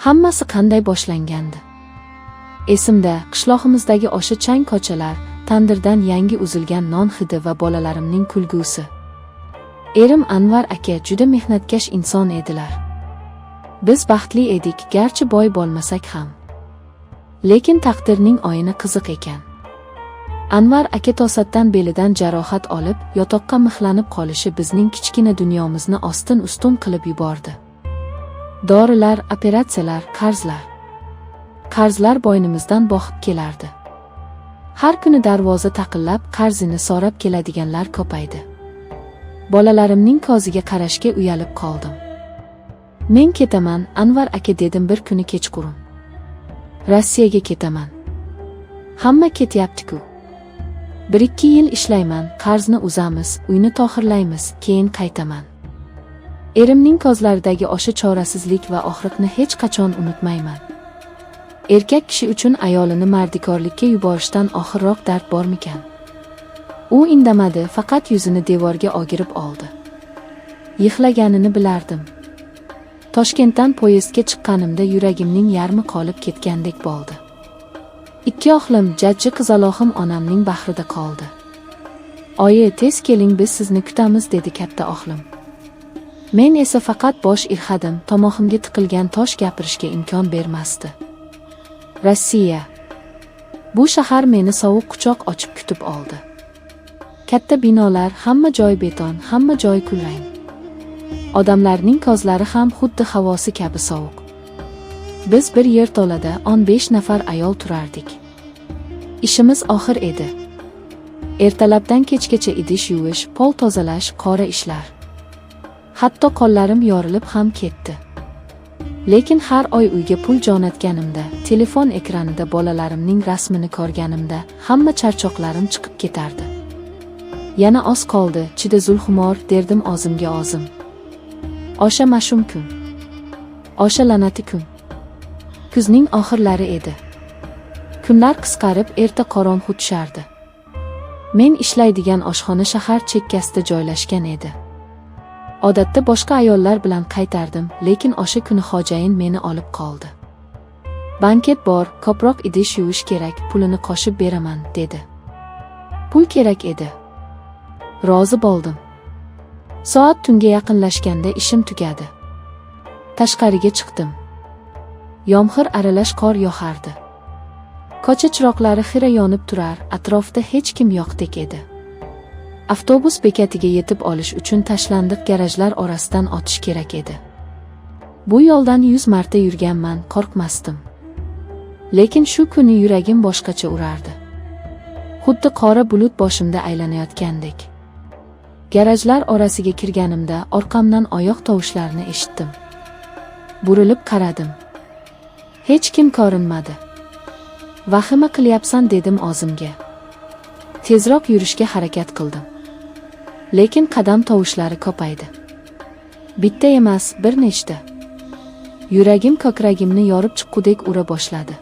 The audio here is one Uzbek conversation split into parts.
Hammasi qanday boshlangandi? Esimda qishlog'imizdagi o'sha chang ko'chalar, tandirdan yangi uzilgan non hidi va bolalarimning kulgusi. Erim Anvar aka juda mehnatkash inson edilar. Biz baxtli edik, garchi boy bo'lmasak ham. Lekin taqdirning o'yini qiziq ekan. Anvar aka to'satdan belidan jarohat olib, yotoqqa mixlanib qolishi bizning kichkina dunyomizni ostin-ustun qilib yubordi. Dorilar, operatsiyalar, qarzlar. Qarzlar bo'ynimizdan boqib kelardi. Har kuni darvoza taqillab, qarzini so'rab keladiganlar ko'paydi. Bolalarimning ko'ziga qarashga uyalib qoldim. Men ketaman, Anvar aka dedim bir kuni kechqurun. Rossiyaga ketaman. Hamma ketyapti-ku. 1-2 yil ishlayman, qarzni uzamiz, uyni to'xirlaymiz, keyin qaytaman. Erimning ko'zlaridagi o'sha chorasizlik va og'riqni hech qachon unutmayman. Erkak kishi uchun ayolini mardikorlikka yuborishdan oxirroq dard bormikan? U indamadi, faqat yuzini devorga o'girib oldi. Yig'laganini bilardim. Toshkentdan poyezdga chiqqanimda yuragimning yarmi qolib ketgandek bo'ldi. 2 o'g'lim, jajji qizaloqim onamning bag'rida qoldi. Oyi, tez keling, biz sizni kutamiz, dedi katta o'g'lim. Men esa faqat bosh irg'adim, tomog'imga tiqilgan tosh gapirishga imkon bermasdi. Rossiya. Bu shahar meni sovuq quchoq ochib kutib oldi. Katta binolar, hamma joy beton, hamma joy kulrang. Odamlarning ko'zlari ham xuddi havosi kabi sovuq. Biz bir yerto'lada 15 nafar ayol turardik. Ishimiz oxir edi. Ertalabdan kechgacha idish yuvish, pol tozalash, qora ishlar. Hatto qo'llarim yorilib ham ketdi. Lekin har oy uyga pul jo'natganimda, telefon ekranida bolalarimning rasmini ko'rganimda, hamma charchoqlarim chiqib ketardi. Yana oz qoldi, chida Zulxumor, derdim o'zimga o'zim. O'sha mash'um kun. O'sha la'nati kun. Kuzning oxirlari edi. Kunlar qisqarib, erta qorong'u tushardi. Men ishlaydigan oshxona shahar chekkasida joylashgan edi. Odatda boshqa ayollar bilan qaytardim, lekin o'sha kuni xo'jayin meni olib qoldi. Banket bor, ko'proq idish yuvish kerak, pulini qo'shib beraman, dedi. Pul kerak edi. Rozi bo'ldim. Soat tunga yaqinlashganda ishim tugadi. Tashqariga chiqdim. Yomg'ir aralash qor yog'ardi. Ko'cha chiroqlari xira yonib turar, atrofda hech kim yo'qdek edi. Avtobus bekatiga yetib olish uchun tashlandiq garajlar orasidan o'tish kerak edi. Bu yo'ldan 100 marta yurganman, qo'rqmasdim. Lekin shu kuni yuragim boshqacha urardi. Xuddi qora bulut boshimda aylanayotgandek. Garajlar orasiga kirganimda orqamdan oyoq tovushlarini eshitdim. Burilib qaradim. Hech kim ko'rinmadi. Vahima qilyapsan, dedim o'zimga. Tezroq yurishga harakat qildim. Lekin qadam tovushlari ko'paydi. Bitta emas, bir nechta. Yuragim ko'kragimni yorib chiqqudek ura boshladi.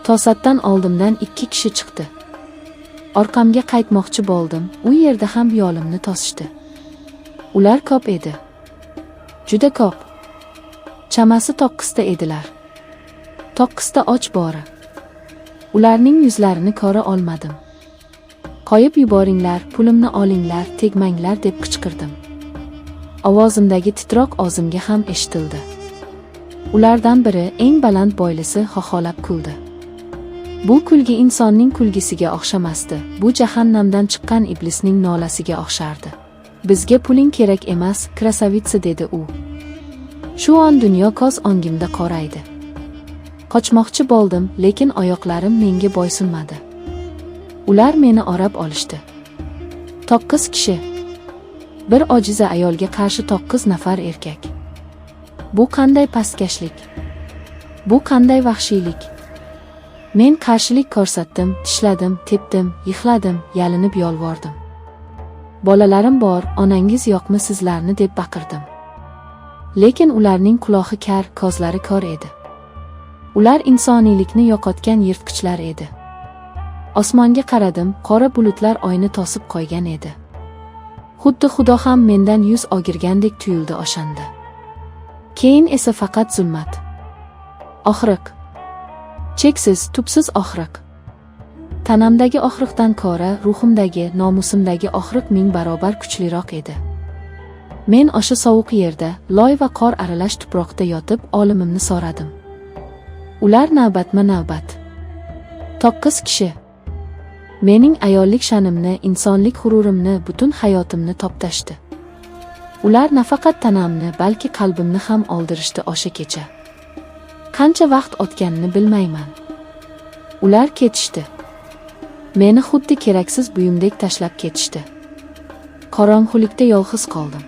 To'satdan oldimdan 2 kishi chiqdi. Orqamga qaytmoqchi bo'ldim, u yerda ham yo'limni to'sishdi. Ular ko'p edi. Juda ko'p. Chamasi 9 ta edilar. 9 ta och bori. Ularning yuzlarini ko'ra olmadim. Qo'yib yuboringlar, pulimni olinglar, tegmanglar, deb qichqirdim. Ovozimdagi titroq o'zimga ham eshitildi. Ulardan biri, eng baland bo'ylisi, xoxolab kuldi. Bu kulgi insonning kulgisiga o'xshamasdi, bu jahannamdan chiqqan iblisning nolasiga o'xshardi. Bizga puling kerak emas, krasavitsa, dedi u. Shu on dunyo ko'z o'ngimda qoraydi. Qochmoqchi bo'ldim, lekin oyoqlarim menga bo'ysunmadi. Ular meni orab olishdi. 9 kishi. Bir ojiza ayolga qarshi 9 nafar erkak. Bu qanday pastkashlik? Bu qanday vahshiylik? Men qarshilik ko'rsatdim, tishladim, tepdim, yig'ladim, yalinib yolvordim. Bolalarim bor, onangiz yo'qmi sizlarni, deb baqirdim. Lekin ularning quloqi kar, ko'zlari ko'r edi. Ular insoniylikni yo'qotgan yirtqichlar edi. Osmonga qaradim, qora bulutlar oyni to'sib qo'ygan edi. Xuddi Xudo ham mendan yuz o'girgandek tuyuldi o'shanda. Keyin esa faqat zulmat. Og'riq. Cheksiz, tubsiz og'riq. Tanamdagi og'riqdan ko'ra ruhimdagi, nomusimdagi og'riq 1000 barobar kuchliroq edi. Men o'sha sovuq yerda, loy va qor aralash tuproqda yotib olimimni so'radim. Ular navbatma-navbat. 9 kishi. Mening ayollik sha'nimni, insonlik g'ururimni, butun hayotimni toptashdi. Ular nafaqat tanamni, balki qalbimni ham oldirishdi o'sha kecha. Qancha vaqt o'tganini bilmayman. Ular ketishdi. Meni xuddi keraksiz buyumdek tashlab ketishdi. Qorong'ulikda yolg'iz qoldim.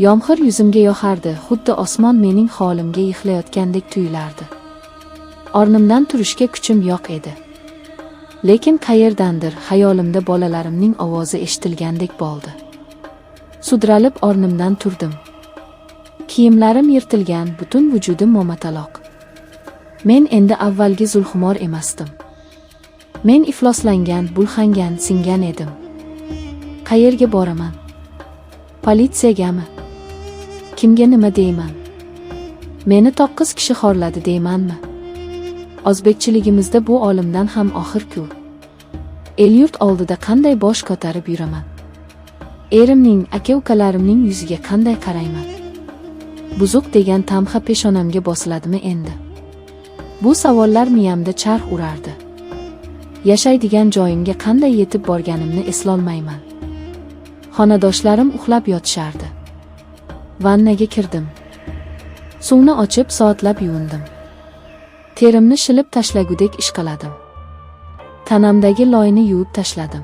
Yomg'ir yuzimga yog'ardi, xuddi osmon mening holimga yig'layotgandek tuyulardi. O'rnimdan turishga kuchim yo'q edi. Lekin qayerdandir xayolimda bolalarimning ovozi eshitilgandek bo'ldi. Sudralib o'rnimdan turdim. Kiyimlarim yirtilgan, butun vujudim momataloq. Men endi avvalgi zulxumor emasdim. Men ifloslangan, bulg'angan, singan edim. Qayerga boraman? Politsiyagami? Kimga nima deyman? Meni 9 kishi xorladi deymanmi? O'zbekchiligimizda bu olimdan ham oxir-ku. El-yurt oldida qanday bosh ko'tarib yuraman? Erimning, aka-ukalarimning yuziga qanday qarayman? Buzuq degan tamg'a peshonamga bosiladimi endi? Bu savollar miyamda charx urardi. Yashaydigan joyimga qanday yetib borganimni eslolmayman. Xonadoshlarim uxlab yotishardi. Vannaga kirdim. Suvni ochib soatlab yuvindim. Terimni shilib tashlagudek ishqaladim. Tanamdagi loyni yuvib tashladim.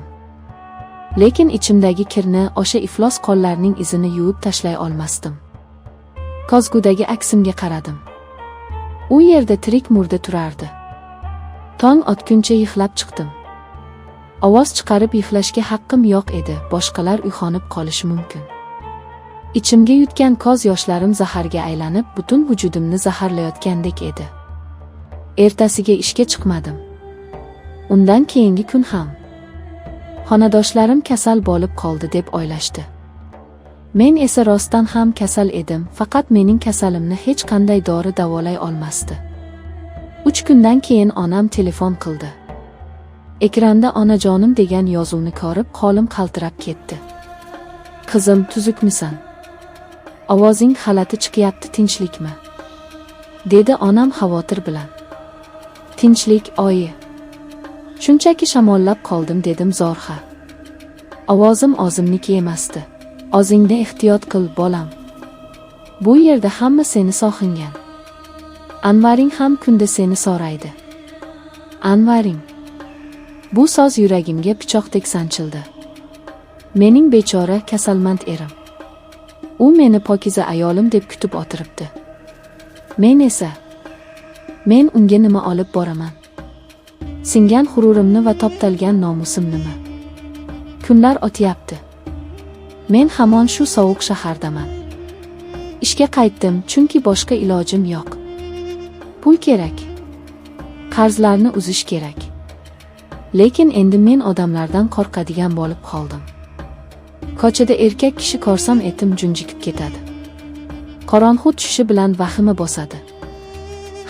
Lekin ichimdagi kirni, o'sha iflos qonlarning izini yuvib tashlay olmasdim. Kozgudagi aksimga qaradim. U yerda tirik murda turardi. Tong otguncha yig'lab chiqdim. Ovoz chiqarib yig'lashga haqqim yo'q edi, boshqalar uyg'onib qolishi mumkin. Ichimga yutgan ko'z yoshlarim zaharga aylanib, butun vujudimni zaharlayotgandek edi. Ertasiga ishga chiqmadim. Undan keyingi kun ham. Xonadoshlarim kasal bo'lib qoldi deb o'ylashdi. Men esa rostdan ham kasal edim, faqat mening kasalimni hech qanday dori davolay olmasdi. 3 kundan keyin onam telefon qildi. Ekranda onajonim degan yozuvni ko'rib qo'lim qaltirab ketdi. Qizim, tuzukmisan? Ovozing g'alati chiqyapti, tinchlikmi? Dedi onam xavotir bilan. Tinchlik, oyi. Shunchaki shamollab qoldim, dedim zo'rg'a. Ovozim o'zimniki emasdi. O'zingda ehtiyot qil, bolam. Bu yerda hamma seni sog'ingan. Anvaring ham kunda seni so'raydi. Anvaring. Bu so'z yuragimga pichoqdek sanchildi. Mening bechora kasalmand erim. U meni pokiza ayolim deb kutib o'tiribdi. Men unga nima olib boraman? Singan g'ururimni va toptalgan nomusim nima? Kunlar o'tyapti. Men hamon shu sovuq shahardaman. Ishga qaytdim, chunki boshqa ilojim yo'q. Pul kerak. Qarzlarni uzish kerak. Lekin endi men odamlardan qo'rqadigan bo'lib qoldim. Ko'chada erkak kishi ko'rsam etim junjikib ketadi. Qorong'u tushishi bilan vahima bosadi.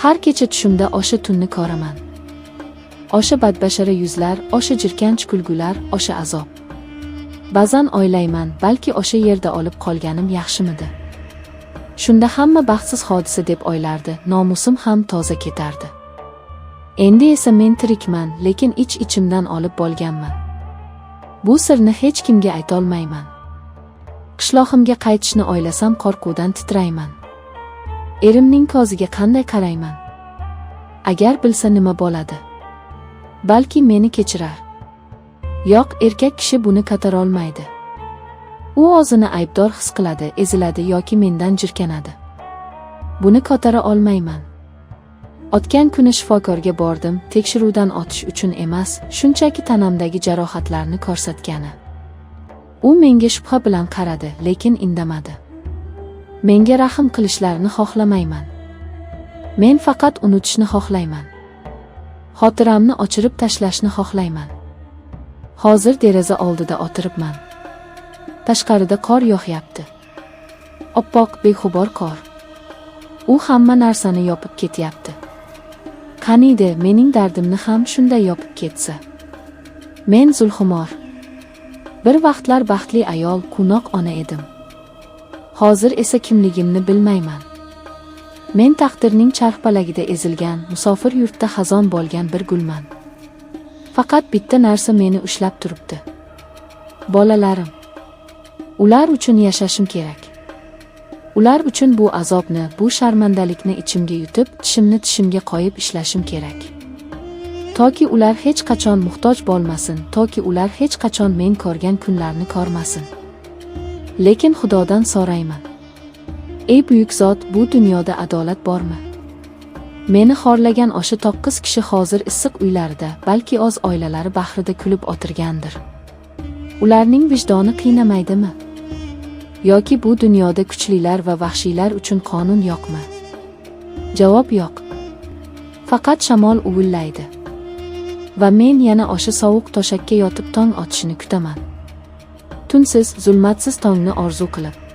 Har kecha tushimda o'sha tunni ko'raman. O'sha badbashara yuzlar, o'sha jirkanch kulgular, o'sha azob. Ba'zan o'ylayman, balki o'sha yerda olib qolganim yaxshimidi. Shunda hamma baxtsiz hodisa deb o'ylardi, nomusim ham toza ketardi. Endi esa men tirikman, lekin ich-ichimdan olib bo'lganman. Bu sirni hech kimga aytolmayman. Qishlog'imga qaytishni o'ylasam qo'rquvdan titrayman. Erimning ko'ziga qanday qarayman? Agar bilsa nima bo'ladi? Balki meni kechirar. Yo'q, erkak kishi buni ko'tara olmaydi. U o'zini aybdor his qiladi, eziladi yoki mendan jirkanadi. Buni ko'tara olmayman. O'tgan kuni shifokorga bordim, tekshiruvdan o'tish uchun emas, shunchaki tanamdagi jarohatlarni ko'rsatgani. U menga shubha bilan qaradi, lekin indamadi. Menga rahm qilishlarini xohlamayman. Men faqat unutishni xohlayman. Xotiramni o'chirib tashlashni xohlayman. Hozir deraza oldida o'tiribman. Tashqarida qor yog'yapti. Oppoq, beg'ubor qor. U hamma narsani yopib ketyapti. Qaniydi mening dardimni ham shunday yopib ketsa. Men Zulxumor. Bir vaqtlar baxtli ayol, quvnoq ona edim. Hozir esa kimligimni bilmayman. Men taqdirning charxpalagida ezilgan, musofir yurtda xazon bo'lgan bir gulman. Faqat bitta narsa meni ushlab turibdi. Bolalarim. Ular uchun yashashim kerak. Ular uchun bu azobni, bu sharmandalikni ichimga yutib, tishimni tishimga qo'yib ishlashim kerak. Toki ular hech qachon muhtoj bo'lmasin, toki ular hech qachon men ko'rgan kunlarni ko'rmasin. Lekin Xudodan so'rayman. Ey buyuk zot, bu dunyoda adolat bormi? Meni xorlagan o'sha 9 kishi hozir issiq uylarida, balki o'z oilalari bahrida kulib o'tirgandir. Ularning vijdoni qiynamaydimi? Yoki bu dunyoda kuchlilar va vahshiylar uchun qonun yo'qmi? Javob yo'q. Faqat shamol uvillaydi. Va men yana o'sha sovuq to'shakka yotib tong otishini kutaman. Tunsiz, zulmatsiz tongni orzu qilib.